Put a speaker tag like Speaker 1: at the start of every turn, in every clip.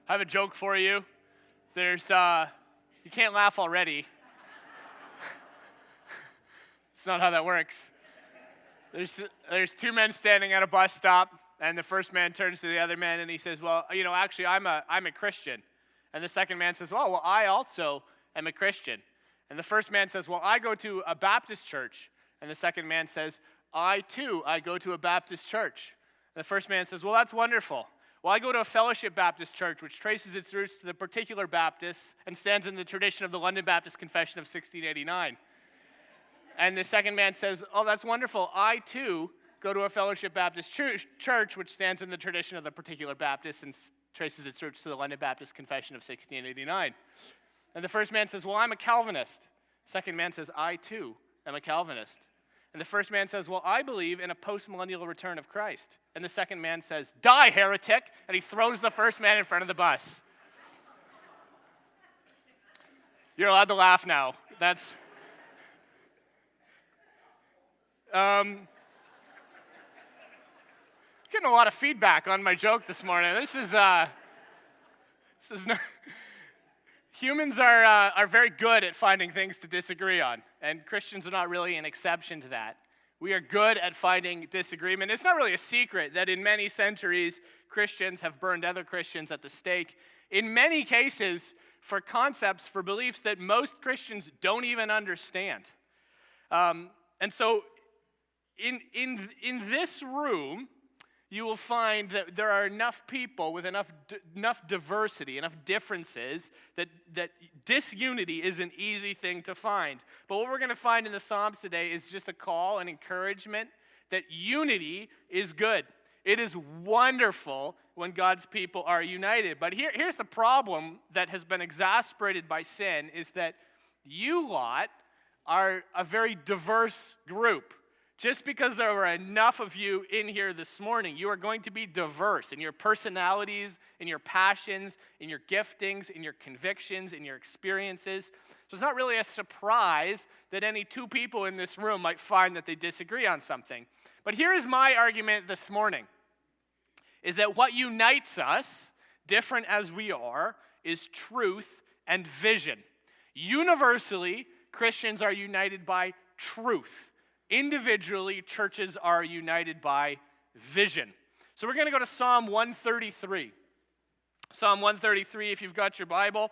Speaker 1: I have a joke for you. You can't laugh already. It's not how that works. There's two men standing at a bus stop, and the first man turns to the other man and he says, well, actually, I'm a Christian. And the second man says, well, I also am a Christian. And the first man says, well, I go to a Baptist church. And the second man says, I go to a Baptist church. And the first man says, well, that's wonderful. Well, I go to a Fellowship Baptist church, which traces its roots to the particular Baptists and stands in the tradition of the London Baptist Confession of 1689. And the second man says, oh, that's wonderful. I, too, go to a Fellowship Baptist church, which stands in the tradition of the particular Baptist and traces its roots to the London Baptist Confession of 1689. And the first man says, well, I'm a Calvinist. Second man says, I, too, am a Calvinist. And the first man says, well, I believe in a post-millennial return of Christ. And the second man says, die, heretic, and he throws the first man in front of the bus. You're allowed to laugh now. That's... getting a lot of feedback on my joke this morning. This is no... Humans are very good at finding things to disagree on, and Christians are not really an exception to that. We are good at finding disagreement. It's not really a secret that in many centuries, Christians have burned other Christians at the stake, in many cases for concepts, for beliefs that most Christians don't even understand. And so in this room, you will find that there are enough people with enough diversity, enough differences, that disunity is an easy thing to find. But what we're going to find in the Psalms today is just a call and encouragement that unity is good. It is wonderful when God's people are united. But here's the problem that has been exasperated by sin, is that you lot are a very diverse group. Just because there were enough of you in here this morning, you are going to be diverse in your personalities, in your passions, in your giftings, in your convictions, in your experiences. So it's not really a surprise that any two people in this room might find that they disagree on something. But here is my argument this morning, is that what unites us, different as we are, is truth and vision. Universally, Christians are united by truth. Individually, churches are united by vision. So we're going to go to Psalm 133. Psalm 133, if you've got your Bible.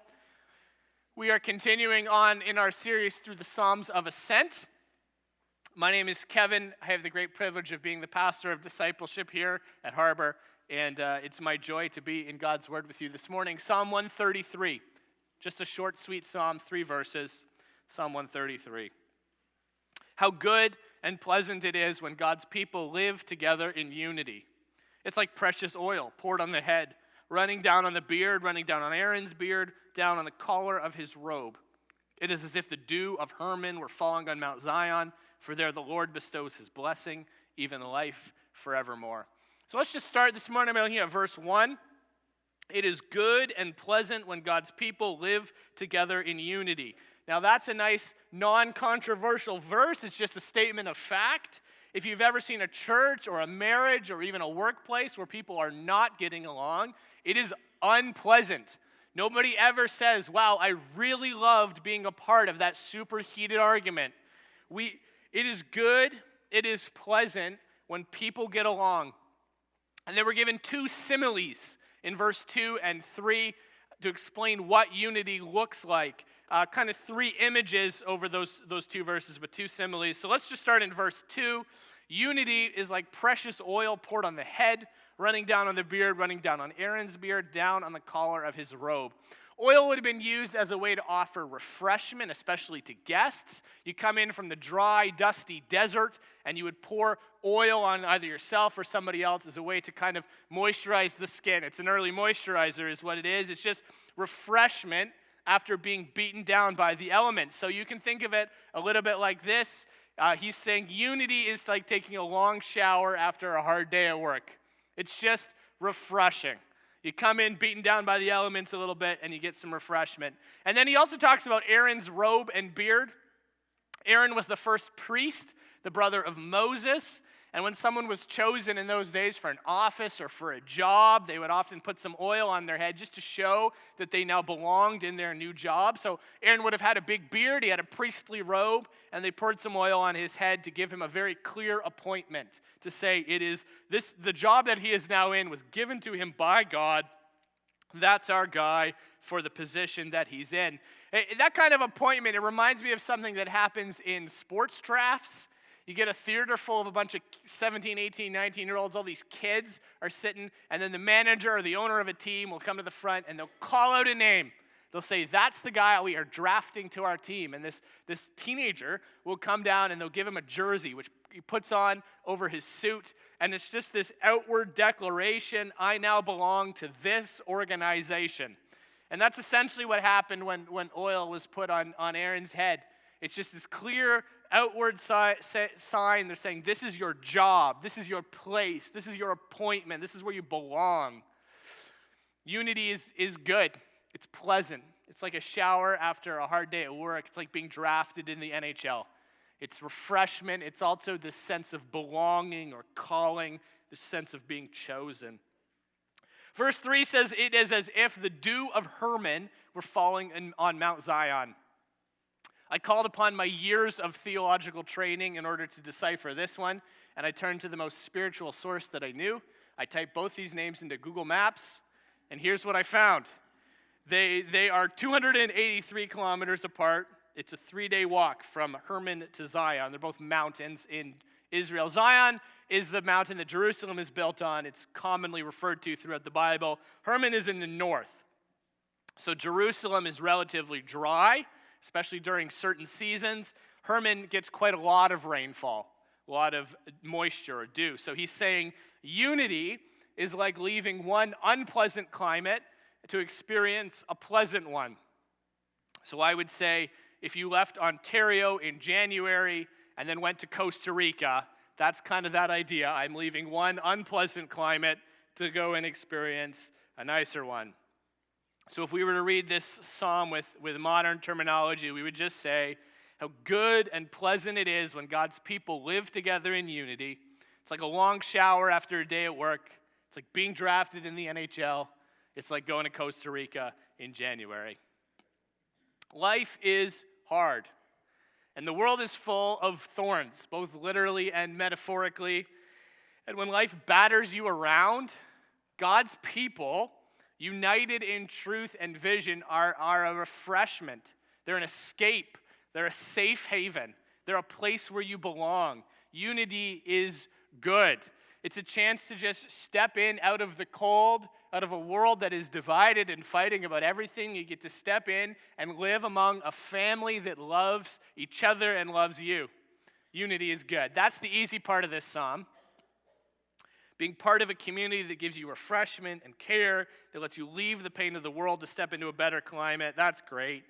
Speaker 1: We are continuing on in our series through the Psalms of Ascent. My name is Kevin. I have the great privilege of being the pastor of discipleship here at Harbor, and it's my joy to be in God's Word with you this morning. Psalm 133, just a short, sweet psalm, 3 verses. Psalm 133. How good and pleasant it is when God's people live together in unity. It's like precious oil poured on the head, running down on the beard, running down on Aaron's beard, down on the collar of his robe. It is as if the dew of Hermon were falling on Mount Zion, for there the Lord bestows his blessing, even life forevermore. So let's just start this morning by looking at verse 1. It is good and pleasant when God's people live together in unity. Now that's a nice non-controversial verse. It's just a statement of fact. If you've ever seen a church or a marriage or even a workplace where people are not getting along, it is unpleasant. Nobody ever says, wow, I really loved being a part of that super heated argument. It is good, it is pleasant when people get along. And then we're given two similes in verse 2 and 3 to explain what unity looks like. Kind of 3 images over those 2 verses, but 2 similes. So let's just start in verse 2. Unity is like precious oil poured on the head, running down on the beard, running down on Aaron's beard, down on the collar of his robe. Oil would have been used as a way to offer refreshment, especially to guests. You come in from the dry, dusty desert, and you would pour oil on either yourself or somebody else as a way to kind of moisturize the skin. It's an early moisturizer is what it is. It's just refreshment after being beaten down by the elements. So you can think of it a little bit like this. He's saying unity is like taking a long shower after a hard day at work. It's just refreshing. You come in beaten down by the elements a little bit and you get some refreshment. And then he also talks about Aaron's robe and beard. Aaron was the first priest, the brother of Moses. And when someone was chosen in those days for an office or for a job, they would often put some oil on their head just to show that they now belonged in their new job. So Aaron would have had a big beard, he had a priestly robe, and they poured some oil on his head to give him a very clear appointment, to say it is this, the job that he is now in was given to him by God. That's our guy for the position that he's in. That kind of appointment, it reminds me of something that happens in sports drafts. You get a theater full of a bunch of 17, 18, 19-year-olds, all these kids are sitting, and then the manager or the owner of a team will come to the front and they'll call out a name. They'll say, that's the guy we are drafting to our team. And this teenager will come down and they'll give him a jersey, which he puts on over his suit. And it's just this outward declaration, I now belong to this organization. And that's essentially what happened when oil was put on Aaron's head. It's just this clear outward sign. They're saying, this is your job, this is your place, this is your appointment, this is where you belong. Unity is good. It's pleasant. It's like a shower after a hard day at work. It's like being drafted in the NHL. It's refreshment. It's also this sense of belonging or calling, this sense of being chosen. Verse 3 says, it is as if the dew of Hermon were falling on Mount Zion. I called upon my years of theological training in order to decipher this one, and I turned to the most spiritual source that I knew. I typed both these names into Google Maps, and here's what I found. They are 283 kilometers apart. It's a 3-day walk from Hermon to Zion. They're both mountains in Israel. Zion is the mountain that Jerusalem is built on. It's commonly referred to throughout the Bible. Hermon is in the north. So Jerusalem is relatively dry, especially during certain seasons. Hermon gets quite a lot of rainfall, a lot of moisture or dew. So he's saying unity is like leaving one unpleasant climate to experience a pleasant one. So I would say if you left Ontario in January and then went to Costa Rica, that's kind of that idea. I'm leaving one unpleasant climate to go and experience a nicer one. So if we were to read this psalm with modern terminology, we would just say how good and pleasant it is when God's people live together in unity. It's like a long shower after a day at work. It's like being drafted in the NHL. It's like going to Costa Rica in January. Life is hard, and the world is full of thorns, both literally and metaphorically. And when life batters you around, God's people, united in truth and vision, are a refreshment. They're an escape. They're a safe haven. They're a place where you belong. Unity is good. It's a chance to just step in out of the cold, out of a world that is divided and fighting about everything. You get to step in and live among a family that loves each other and loves you. Unity is good. That's the easy part of this psalm. Being part of a community that gives you refreshment and care, that lets you leave the pain of the world to step into a better climate, that's great.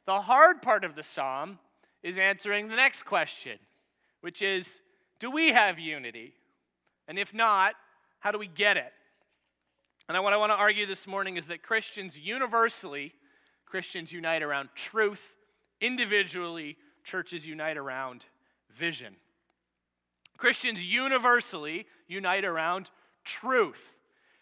Speaker 1: The hard part of the psalm is answering the next question, which is, do we have unity? And if not, how do we get it? And what I want to argue this morning is that Christians universally, Christians unite around truth. Individually, churches unite around vision. Christians universally unite around truth.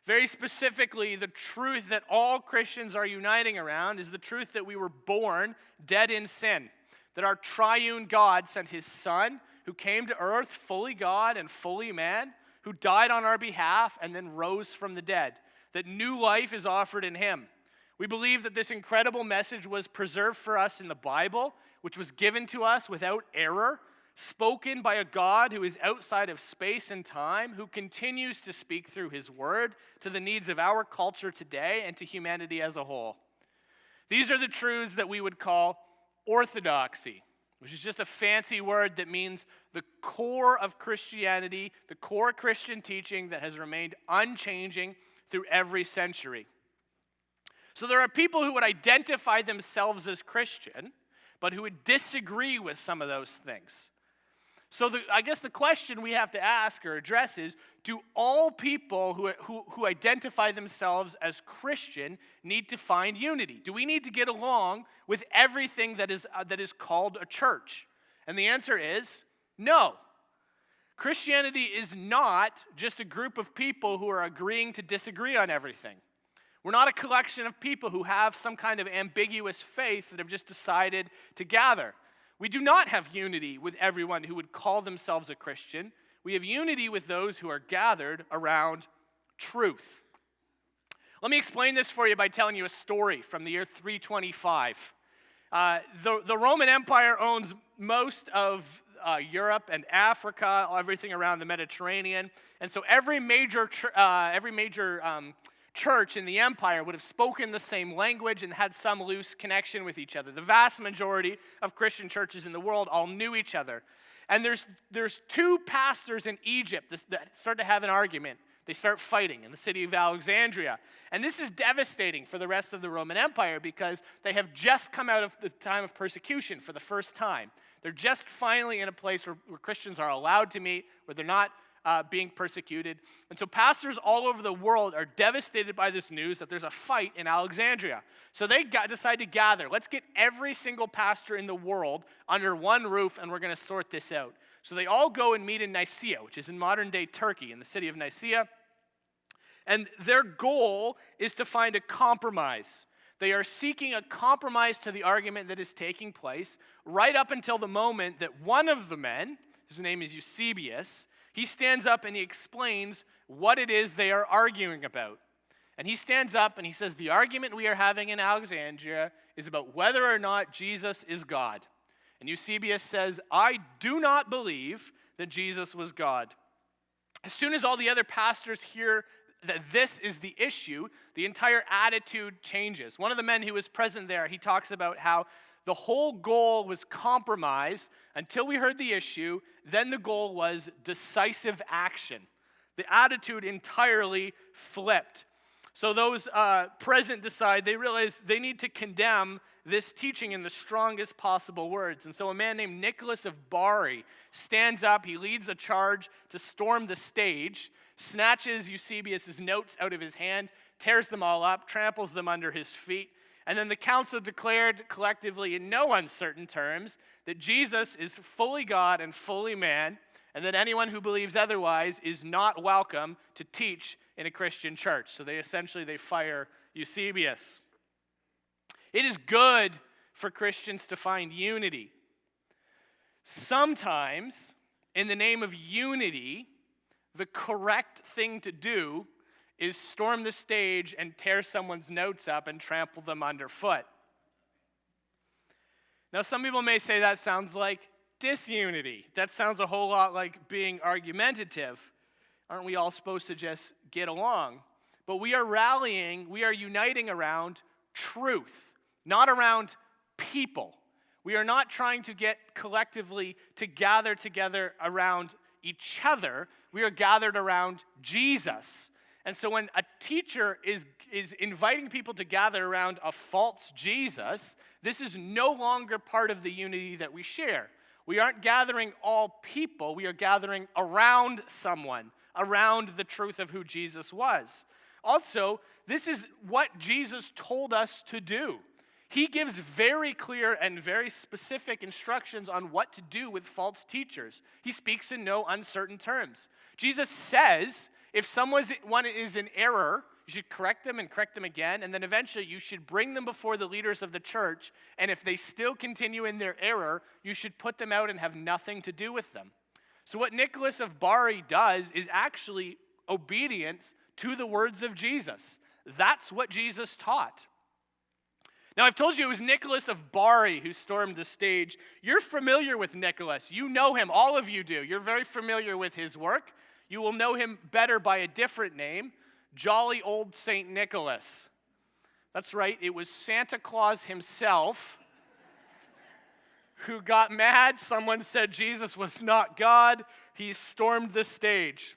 Speaker 1: Very specifically, the truth that all Christians are uniting around is the truth that we were born dead in sin, that our triune God sent his Son, who came to earth fully God and fully man, who died on our behalf and then rose from the dead, that new life is offered in him. We believe that this incredible message was preserved for us in the Bible, which was given to us without error, spoken by a God who is outside of space and time, who continues to speak through his word to the needs of our culture today and to humanity as a whole. These are the truths that we would call orthodoxy, which is just a fancy word that means the core of Christianity, the core Christian teaching that has remained unchanging through every century. So there are people who would identify themselves as Christian, but who would disagree with some of those things. So I guess the question we have to ask or address is, do all people who identify themselves as Christian need to find unity? Do we need to get along with everything that is called a church? And the answer is no. Christianity is not just a group of people who are agreeing to disagree on everything. We're not a collection of people who have some kind of ambiguous faith that have just decided to gather. We do not have unity with everyone who would call themselves a Christian. We have unity with those who are gathered around truth. Let me explain this for you by telling you a story from the year 325. The Roman Empire owns most of Europe and Africa, everything around the Mediterranean. And so every major church in the empire would have spoken the same language and had some loose connection with each other. The vast majority of Christian churches in the world all knew each other. And there's two pastors in Egypt that start to have an argument. They start fighting in the city of Alexandria. And this is devastating for the rest of the Roman Empire because they have just come out of the time of persecution for the first time. They're just finally in a place where Christians are allowed to meet, where they're not being persecuted. And so pastors all over the world are devastated by this news that there's a fight in Alexandria. So they decide to gather. Let's get every single pastor in the world under one roof, and we're going to sort this out. So they all go and meet in Nicaea, which is in modern-day Turkey, in the city of Nicaea. And their goal is to find a compromise. They are seeking a compromise to the argument that is taking place right up until the moment that one of the men, his name is Eusebius, he stands up and he explains what it is they are arguing about. And he stands up and he says, the argument we are having in Alexandria is about whether or not Jesus is God. And Eusebius says, I do not believe that Jesus was God. As soon as all the other pastors hear that this is the issue, the entire attitude changes. One of the men who was present there, he talks about how the whole goal was compromise until we heard the issue. Then the goal was decisive action. The attitude entirely flipped. So those present decide, they realize they need to condemn this teaching in the strongest possible words. And so a man named Nicholas of Bari stands up, he leads a charge to storm the stage, snatches Eusebius' notes out of his hand, tears them all up, tramples them under his feet. And then the council declared collectively in no uncertain terms that Jesus is fully God and fully man, and that anyone who believes otherwise is not welcome to teach in a Christian church. So they fire Eusebius. It is good for Christians to find unity. Sometimes, in the name of unity, the correct thing to do is storm the stage and tear someone's notes up and trample them underfoot. Now, some people may say that sounds like disunity. That sounds a whole lot like being argumentative. Aren't we all supposed to just get along? But we are uniting around truth, not around people. We are not trying to get collectively to gather together around each other. We are gathered around Jesus. And so when a teacher is inviting people to gather around a false Jesus, this is no longer part of the unity that we share. We aren't gathering all people. We are gathering around someone, around the truth of who Jesus was. Also, this is what Jesus told us to do. He gives very clear and very specific instructions on what to do with false teachers. He speaks in no uncertain terms. Jesus says, if someone is in error, you should correct them and correct them again, and then eventually you should bring them before the leaders of the church, and if they still continue in their error, you should put them out and have nothing to do with them. So what Nicholas of Bari does is actually obedience to the words of Jesus. That's what Jesus taught. Now, I've told you it was Nicholas of Bari who stormed the stage. You're familiar with Nicholas. You know him. All of you do. You're very familiar with his work. You will know him better by a different name, Jolly Old St. Nicholas. That's right, it was Santa Claus himself who got mad. Someone said Jesus was not God. He stormed the stage.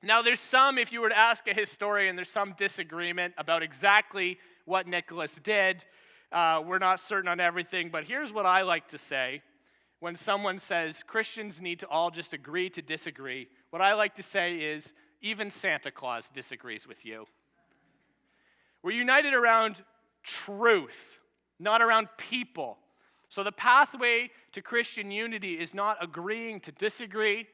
Speaker 1: Now, if you were to ask a historian, there's some disagreement about exactly what Nicholas did. We're not certain on everything, but here's what I like to say. When someone says Christians need to all just agree to disagree, what I like to say is even Santa Claus disagrees with you. We're united around truth, not around people. So the pathway to Christian unity is not agreeing to disagree.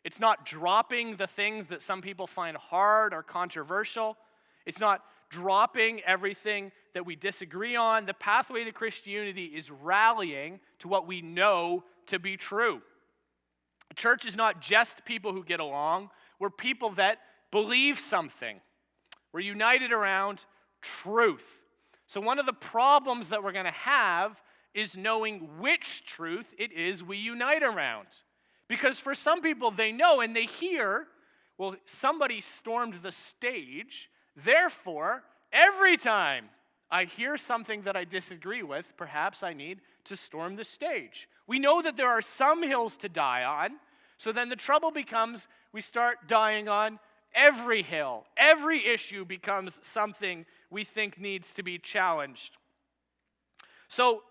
Speaker 1: It's not dropping the things that some people find hard or controversial. It's not dropping everything that we disagree on. The pathway to Christianity is rallying to what we know to be true. A church is not just people who get along. We're people that believe something. We're united around truth. So one of the problems that we're going to have is knowing which truth it is we unite around. Because for some people, they know and they hear, well, somebody stormed the stage, therefore, every time I hear something that I disagree with, perhaps I need to storm the stage. We know that there are some hills to die on, so then the trouble becomes we start dying on every hill. Every issue becomes something we think needs to be challenged. So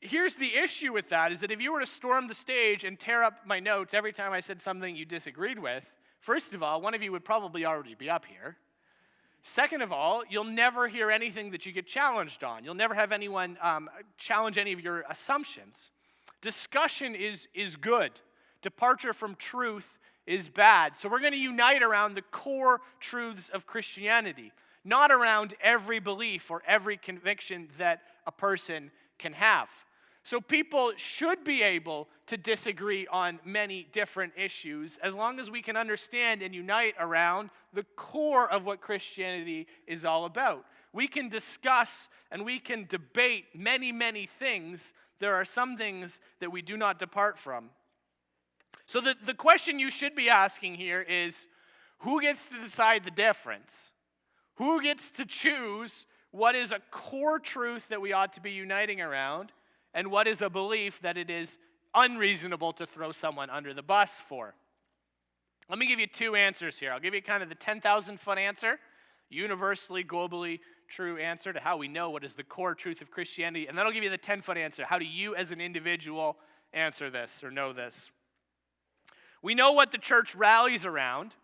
Speaker 1: here's the issue with that, is that if you were to storm the stage and tear up my notes every time I said something you disagreed with, first of all, one of you would probably already be up here. Second of all, you'll never hear anything that you get challenged on. You'll never have anyone challenge any of your assumptions. Discussion is good. Departure from truth is bad. So we're going to unite around the core truths of Christianity, not around every belief or every conviction that a person can have. So people should be able to disagree on many different issues as long as we can understand and unite around the core of what Christianity is all about. We can discuss and we can debate many, many things. There are some things that we do not depart from. So the question you should be asking here is, who gets to decide the difference? Who gets to choose what is a core truth that we ought to be uniting around, and what is a belief that it is unreasonable to throw someone under the bus for? Let me give you two answers here. I'll give you kind of the 10,000-foot answer, universally, globally true answer to how we know what is the core truth of Christianity, and then I'll give you the 10-foot answer. How do you as an individual answer this or know this? We know what the church rallies around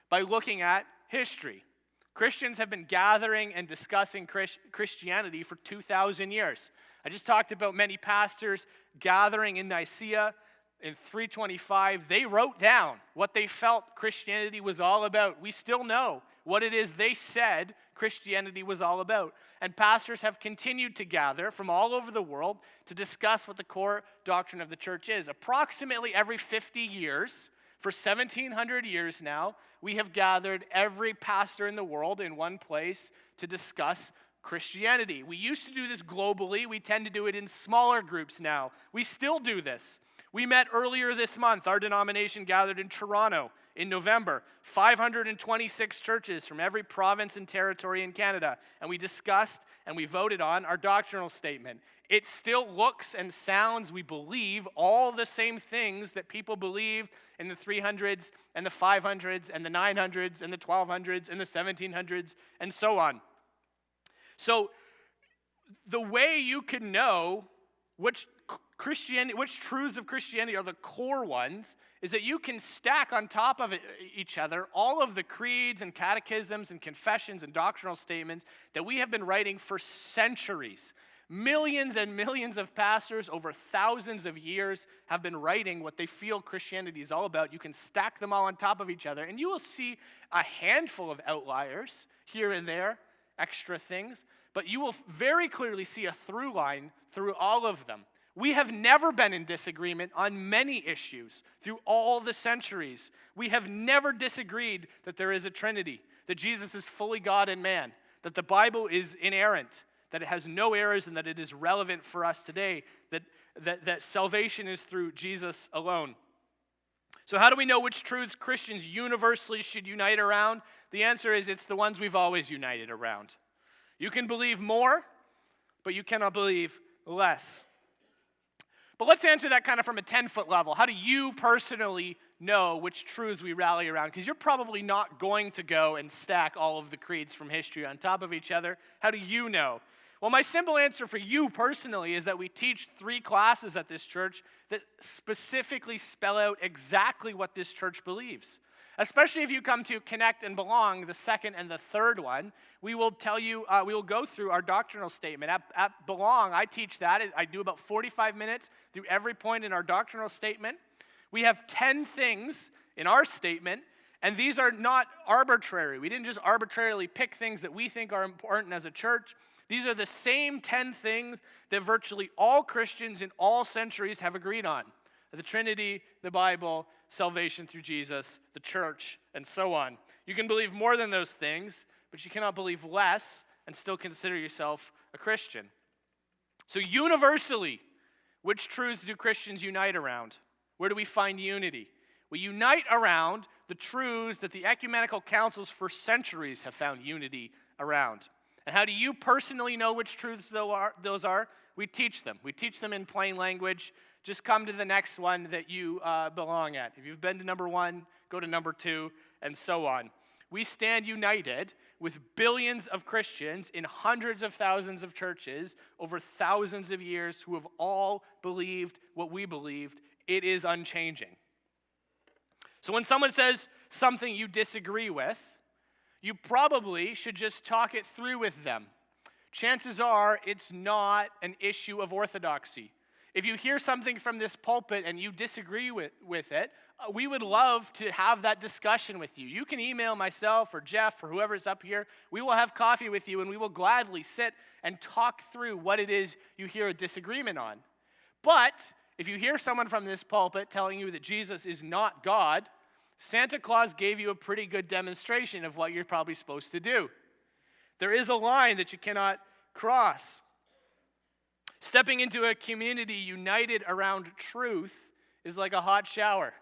Speaker 1: by looking at history. Christians have been gathering and discussing Christianity for 2,000 years. I just talked about many pastors gathering in Nicaea in 325. They wrote down what they felt Christianity was all about. We still know what it is they said Christianity was all about. And pastors have continued to gather from all over the world to discuss what the core doctrine of the church is. Approximately every 50 years, for 1,700 years now, we have gathered every pastor in the world in one place to discuss Christianity. We used to do this globally. We tend to do it in smaller groups now. We still do this. We met earlier this month. Our denomination gathered in Toronto in November. 526 churches from every province and territory in Canada. And we discussed and we voted on our doctrinal statement. It still looks and sounds, we believe, all the same things that people believed in the 300s and the 500s and the 900s and the 1200s and the 1700s and so on. So the way you can know which truths of Christianity are the core ones is that you can stack on top of each other all of the creeds and catechisms and confessions and doctrinal statements that we have been writing for centuries. Millions and millions of pastors over thousands of years have been writing what they feel Christianity is all about. You can stack them all on top of each other, and you will see a handful of outliers here and there, extra things, but you will very clearly see a through line through all of them. We have never been in disagreement on many issues through all the centuries. We have never disagreed that there is a Trinity, that Jesus is fully God and man, that the Bible is inerrant, that it has no errors and that it is relevant for us today, that salvation is through Jesus alone. So how do we know which truths Christians universally should unite around? The answer is it's the ones we've always united around. You can believe more, but you cannot believe less. But let's answer that kind of from a 10-foot level. How do you personally know which truths we rally around? Because you're probably not going to go and stack all of the creeds from history on top of each other. How do you know? Well, my simple answer for you personally is that we teach 3 classes at this church that specifically spell out exactly what this church believes. Especially if you come to Connect and Belong, the second and the third one, we will tell you, we will go through our doctrinal statement. At Belong, I teach that. I do about 45 minutes through every point in our doctrinal statement. We have 10 things in our statement, and these are not arbitrary. We didn't just arbitrarily pick things that we think are important as a church. These are the same 10 things that virtually all Christians in all centuries have agreed on. The Trinity, the Bible, salvation through Jesus, the church, and so on. You can believe more than those things, but you cannot believe less and still consider yourself a Christian. So universally, which truths do Christians unite around? Where do we find unity? We unite around the truths that the ecumenical councils for centuries have found unity around. And how do you personally know which truths those are? We teach them. We teach them in plain language. Just come to the next one that you belong at. If you've been to number 1, go to number 2, and so on. We stand united with billions of Christians in hundreds of thousands of churches over thousands of years who have all believed what we believed. It is unchanging. So when someone says something you disagree with, you probably should just talk it through with them. Chances are it's not an issue of orthodoxy. If you hear something from this pulpit and you disagree with it, we would love to have that discussion with you. You can email myself or Jeff or whoever's up here. We will have coffee with you and we will gladly sit and talk through what it is you hear a disagreement on. But if you hear someone from this pulpit telling you that Jesus is not God, Santa Claus gave you a pretty good demonstration of what you're probably supposed to do. There is a line that you cannot cross. Stepping into a community united around truth is like a hot shower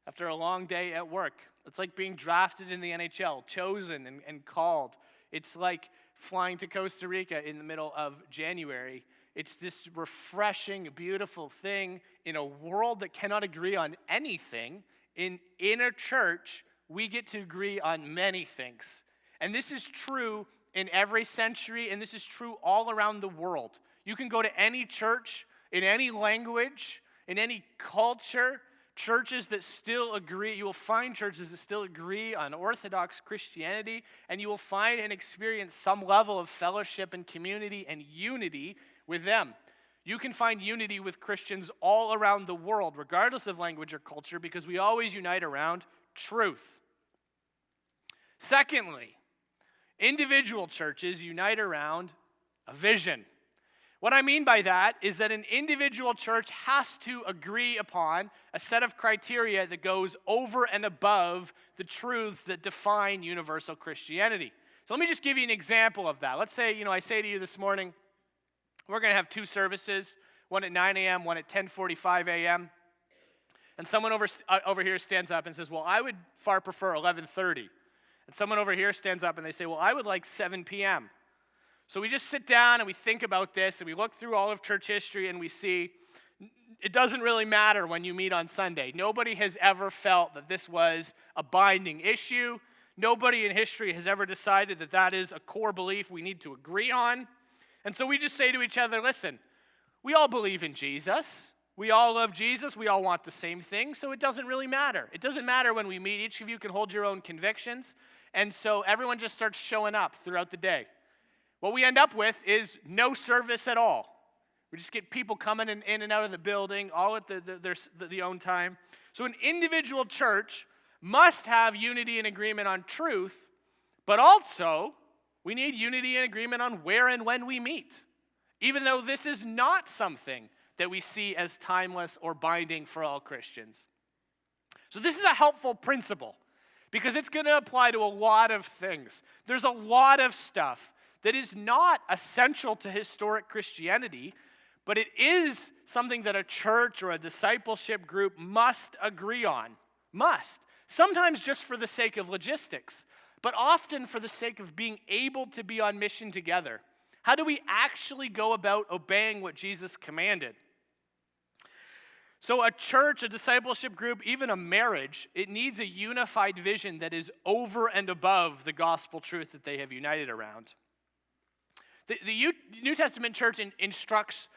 Speaker 1: after a long day at work. It's like being drafted in the NHL, chosen and called. It's like flying to Costa Rica in the middle of January. It's this refreshing, beautiful thing in a world that cannot agree on anything. In a church, we get to agree on many things. And this is true in every century, and this is true all around the world. You can go to any church, in any language, in any culture, churches that still agree. You will find churches that still agree on Orthodox Christianity, and you will find and experience some level of fellowship and community and unity with them. You can find unity with Christians all around the world, regardless of language or culture, because we always unite around truth. Secondly, individual churches unite around a vision. What I mean by that is that an individual church has to agree upon a set of criteria that goes over and above the truths that define universal Christianity. So let me just give you an example of that. Let's say, I say to you this morning, we're going to have 2 services, one at 9 a.m., one at 10:45 a.m. And someone over here stands up and says, well, I would far prefer 11:30. And someone over here stands up and they say, well, I would like 7 p.m. So we just sit down and we think about this and we look through all of church history and we see it doesn't really matter when you meet on Sunday. Nobody has ever felt that this was a binding issue. Nobody in history has ever decided that that is a core belief we need to agree on. And so we just say to each other, listen, we all believe in Jesus. We all love Jesus. We all want the same thing, so it doesn't really matter. It doesn't matter when we meet. Each of you can hold your own convictions. And so everyone just starts showing up throughout the day. What we end up with is no service at all. We just get people coming in and out of the building, all at their own time. So an individual church must have unity and agreement on truth, but also we need unity and agreement on where and when we meet, even though this is not something that we see as timeless or binding for all Christians. So this is a helpful principle because it's going to apply to a lot of things. There's a lot of stuff that is not essential to historic Christianity, but it is something that a church or a discipleship group must agree on. Must. Sometimes just for the sake of logistics, but often for the sake of being able to be on mission together. How do we actually go about obeying what Jesus commanded? So a church, a discipleship group, even a marriage, it needs a unified vision that is over and above the gospel truth that they have united around. The New Testament church instructs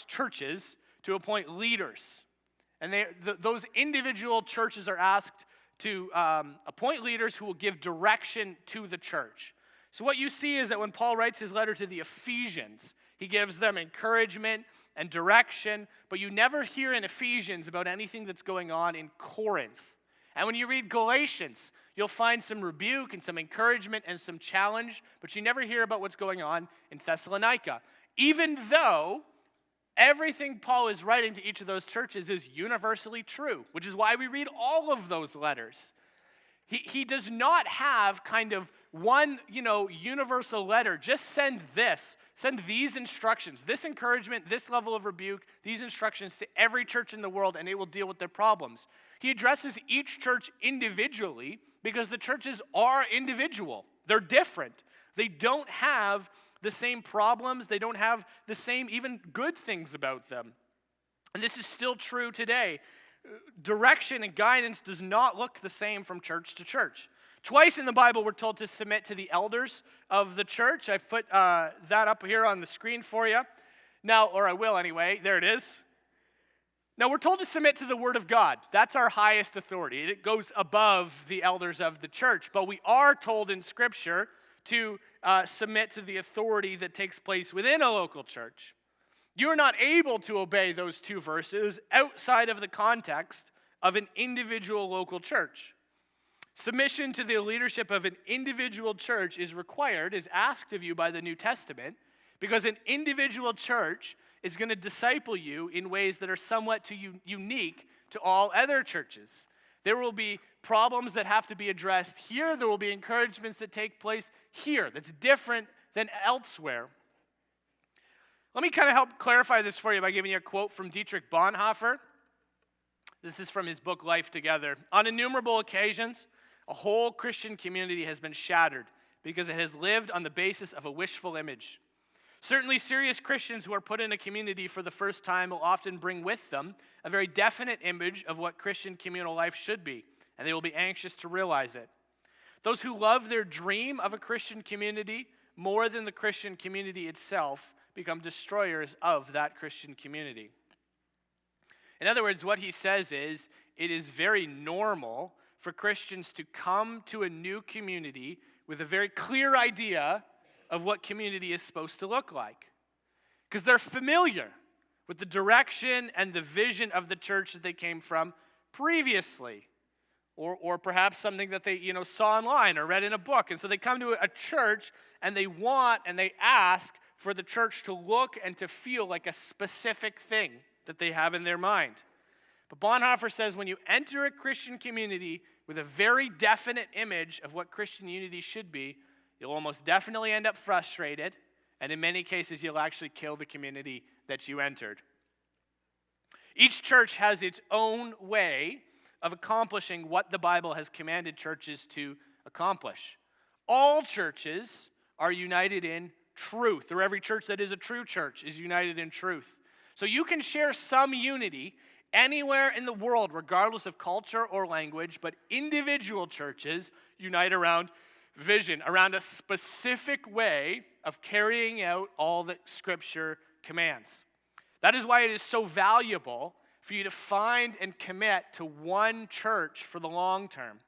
Speaker 1: churches to appoint leaders. And those individual churches are asked to appoint leaders who will give direction to the church. So what you see is that when Paul writes his letter to the Ephesians, He gives them encouragement and direction, but you never hear in Ephesians about anything that's going on in Corinth. And when you read Galatians, you'll find some rebuke and some encouragement and some challenge, but you never hear about what's going on in Thessalonica. Even though everything Paul is writing to each of those churches is universally true, which is why we read all of those letters. He does not have kind of one, universal letter. Just send these instructions, this encouragement, this level of rebuke, these instructions to every church in the world, and it will deal with their problems. He addresses each church individually because the churches are individual. They're different. They don't have the same problems. They don't have the same even good things about them. And this is still true today. Direction and guidance does not look the same from church to church. Twice in the Bible, we're told to submit to the elders of the church. I put that up here on the screen for you. Now, or I will anyway. There it is. Now, we're told to submit to the Word of God. That's our highest authority. It goes above the elders of the church. But we are told in Scripture to submit to the authority that takes place within a local church. You are not able to obey those two verses outside of the context of an individual local church. Submission to the leadership of an individual church is required, is asked of you by the New Testament, because an individual church is going to disciple you in ways that are somewhat unique to all other churches. There will be problems that have to be addressed here. There will be encouragements that take place here that's different than elsewhere. Let me kind of help clarify this for you by giving you a quote from Dietrich Bonhoeffer. This is from his book, Life Together. On innumerable occasions, a whole Christian community has been shattered because it has lived on the basis of a wishful image. Certainly, serious Christians who are put in a community for the first time will often bring with them a very definite image of what Christian communal life should be, and they will be anxious to realize it. Those who love their dream of a Christian community more than the Christian community itself become destroyers of that Christian community. In other words, what he says is, it is very normal for Christians to come to a new community with a very clear idea of what community is supposed to look like. Because they're familiar with the direction and the vision of the church that they came from previously. Or perhaps something that they saw online or read in a book. And so they come to a church and they want and they ask for the church to look and to feel like a specific thing that they have in their mind. But Bonhoeffer says when you enter a Christian community with a very definite image of what Christian unity should be, you'll almost definitely end up frustrated, and in many cases, you'll actually kill the community that you entered. Each church has its own way of accomplishing what the Bible has commanded churches to accomplish. All churches are united in truth, or every church that is a true church is united in truth. So you can share some unity anywhere in the world, regardless of culture or language, but individual churches unite around vision, around a specific way of carrying out all that Scripture commands. That is why it is so valuable for you to find and commit to one church for the long term.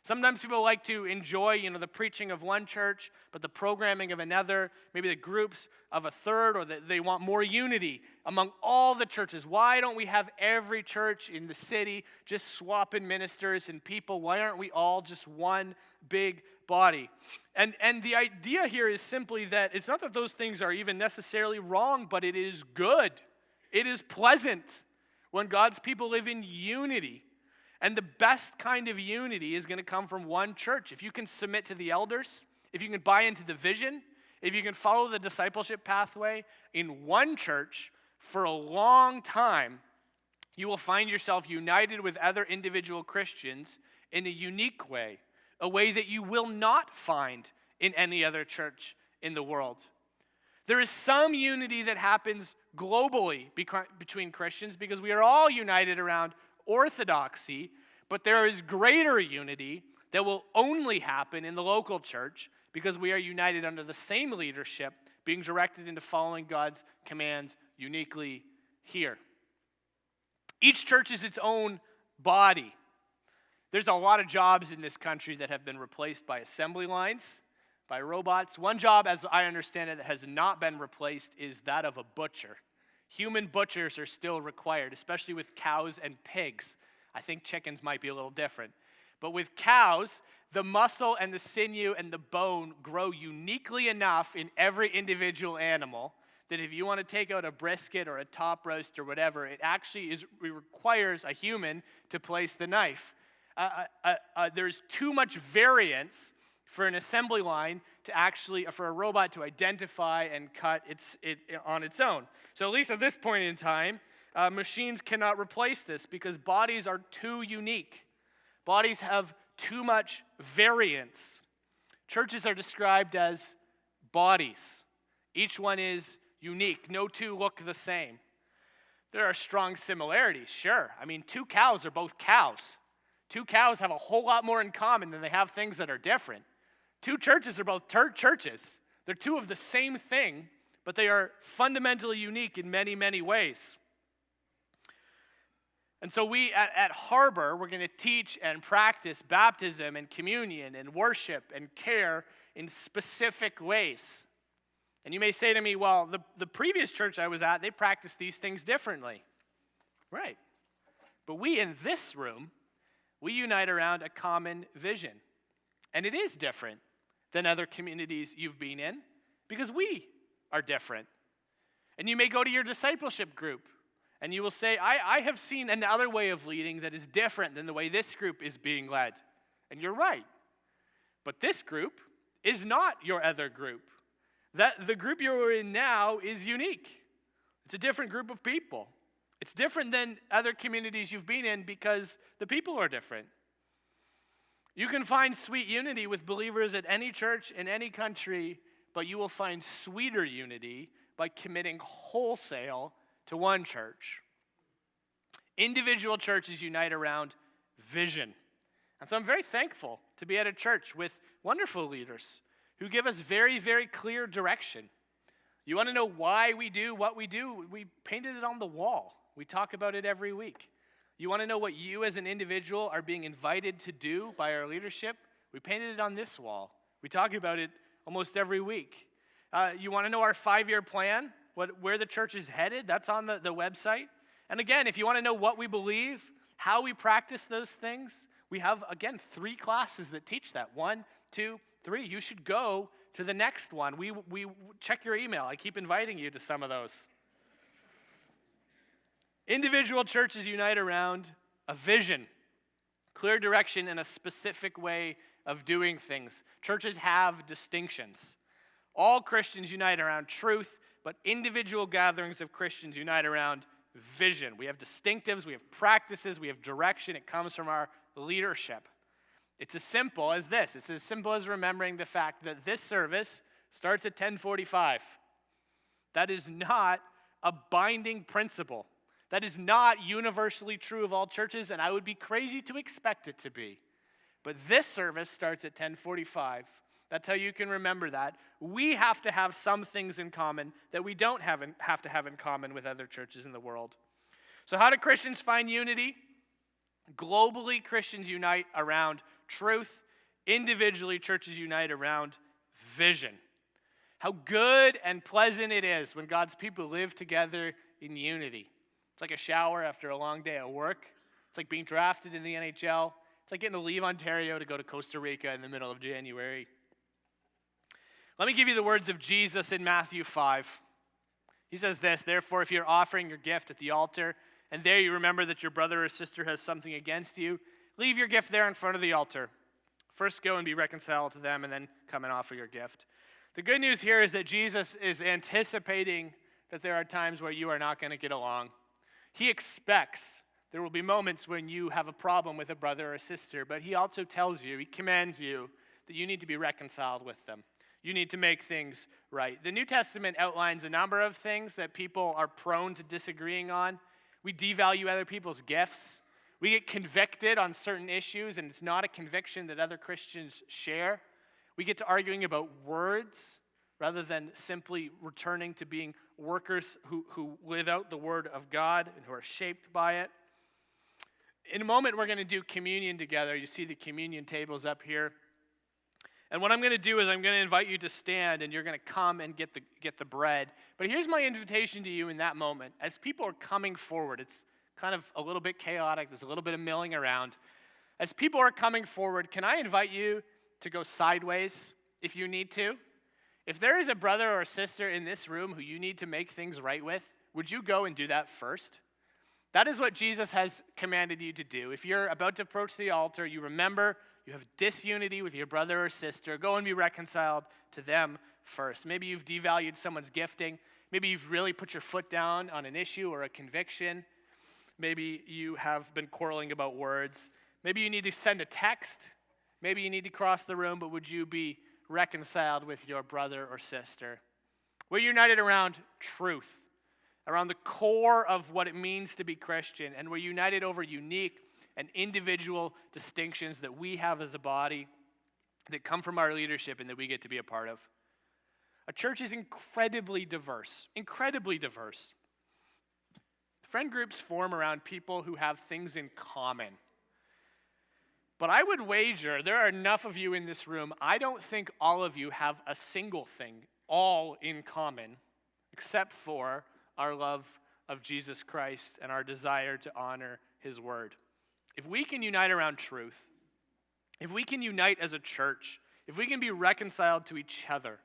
Speaker 1: Sometimes people like to enjoy, the preaching of one church, but the programming of another, maybe the groups of a third, or they want more unity among all the churches. Why don't we have every church in the city just swapping ministers and people? Why aren't we all just one big body? And the idea here is simply that it's not that those things are even necessarily wrong, but it is good. It is pleasant when God's people live in unity. And the best kind of unity is going to come from one church. If you can submit to the elders, if you can buy into the vision, if you can follow the discipleship pathway in one church for a long time, you will find yourself united with other individual Christians in a unique way, a way that you will not find in any other church in the world. There is some unity that happens globally between Christians because we are all united around orthodoxy, but there is greater unity that will only happen in the local church because we are united under the same leadership, being directed into following God's commands uniquely here. Each church is its own body. There's a lot of jobs in this country that have been replaced by assembly lines, by robots. One job, as I understand it, that has not been replaced is that of a butcher. Human butchers are still required, especially with cows and pigs. I think chickens might be a little different. But with cows, the muscle and the sinew and the bone grow uniquely enough in every individual animal that if you want to take out a brisket or a top roast or whatever, it requires a human to place the knife. There's too much variance for an assembly line for a robot to identify and cut it on its own. So at least at this point in time, machines cannot replace this because bodies are too unique. Bodies have too much variance. Churches are described as bodies. Each one is unique. No two look the same. There are strong similarities, sure. I mean, two cows are both cows. Two cows have a whole lot more in common than they have things that are different. Two churches are both churches. They're two of the same thing, but they are fundamentally unique in many, many ways. And so we at Harbor, we're going to teach and practice baptism and communion and worship and care in specific ways. And you may say to me, well, the previous church I was at, they practiced these things differently. Right. But we in this room, we unite around a common vision. And it is different than other communities you've been in because we are different. And you may go to your discipleship group and you will say, I have seen another way of leading that is different than the way this group is being led. And you're right. But this group is not your other group. The group you're in now is unique. It's a different group of people. It's different than other communities you've been in because the people are different. You can find sweet unity with believers at any church in any country, but you will find sweeter unity by committing wholesale to one church. Individual churches unite around vision. And so I'm very thankful to be at a church with wonderful leaders who give us very, very clear direction. You want to know why we do what we do? We painted it on the wall. We talk about it every week. You want to know what you as an individual are being invited to do by our leadership? We painted it on this wall. We talk about it almost every week. You want to know our 5-year plan? Where the church is headed? That's on the website. And again, if you want to know what we believe, how we practice those things, we have, again, 3 classes that teach that. 1, 2, 3. You should go to the next one. We check your email. I keep inviting you to some of those. Individual churches unite around a vision, clear direction, and a specific way of doing things. Churches have distinctions. All Christians unite around truth, but individual gatherings of Christians unite around vision. We have distinctives, we have practices, we have direction. It comes from our leadership. It's as simple as this. It's as simple as remembering the fact that this service starts at 10:45. That is not a binding principle. That is not universally true of all churches, and I would be crazy to expect it to be. But this service starts at 10:45. That's how you can remember that. We have to have some things in common that we don't have to have in common with other churches in the world. So how do Christians find unity? Globally, Christians unite around truth. Individually, churches unite around vision. How good and pleasant it is when God's people live together in unity. It's like a shower after a long day at work. It's like being drafted in the NHL. It's like getting to leave Ontario to go to Costa Rica in the middle of January. Let me give you the words of Jesus in Matthew 5. He says this, "Therefore, if you're offering your gift at the altar, and there you remember that your brother or sister has something against you, leave your gift there in front of the altar. First go and be reconciled to them, and then come and offer your gift." The good news here is that Jesus is anticipating that there are times where you are not going to get along. He expects there will be moments when you have a problem with a brother or a sister, but he also tells you, he commands you that you need to be reconciled with them. You need to make things right. The New Testament outlines a number of things that people are prone to disagreeing on. We devalue other people's gifts. We get convicted on certain issues, and it's not a conviction that other Christians share. We get to arguing about words rather than simply returning to being workers who live out the Word of God and who are shaped by it. In a moment, we're going to do communion together. You see the communion tables up here. And what I'm going to do is I'm going to invite you to stand, and you're going to come and get the bread. But here's my invitation to you in that moment. As people are coming forward, it's kind of a little bit chaotic. There's a little bit of milling around. As people are coming forward, can I invite you to go sideways if you need to? If there is a brother or a sister in this room who you need to make things right with, would you go and do that first? That is what Jesus has commanded you to do. If you're about to approach the altar, you remember you have disunity with your brother or sister, go and be reconciled to them first. Maybe you've devalued someone's gifting. Maybe you've really put your foot down on an issue or a conviction. Maybe you have been quarreling about words. Maybe you need to send a text. Maybe you need to cross the room, but would you be reconciled with your brother or sister? We're united around truth, around the core of what it means to be Christian, and we're united over unique and individual distinctions that we have as a body that come from our leadership and that we get to be a part of. A church is incredibly diverse, incredibly diverse. Friend groups form around people who have things in common. But I would wager there are enough of you in this room, I don't think all of you have a single thing all in common, except for our love of Jesus Christ and our desire to honor his word. If we can unite around truth, if we can unite as a church, if we can be reconciled to each other,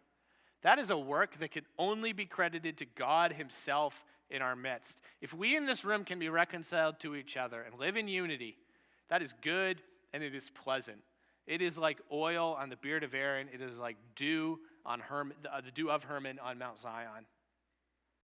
Speaker 1: that is a work that could only be credited to God himself in our midst. If we in this room can be reconciled to each other and live in unity, that is good and it is pleasant. It is like oil on the beard of Aaron. It is like dew on the dew of Hermon on Mount Zion.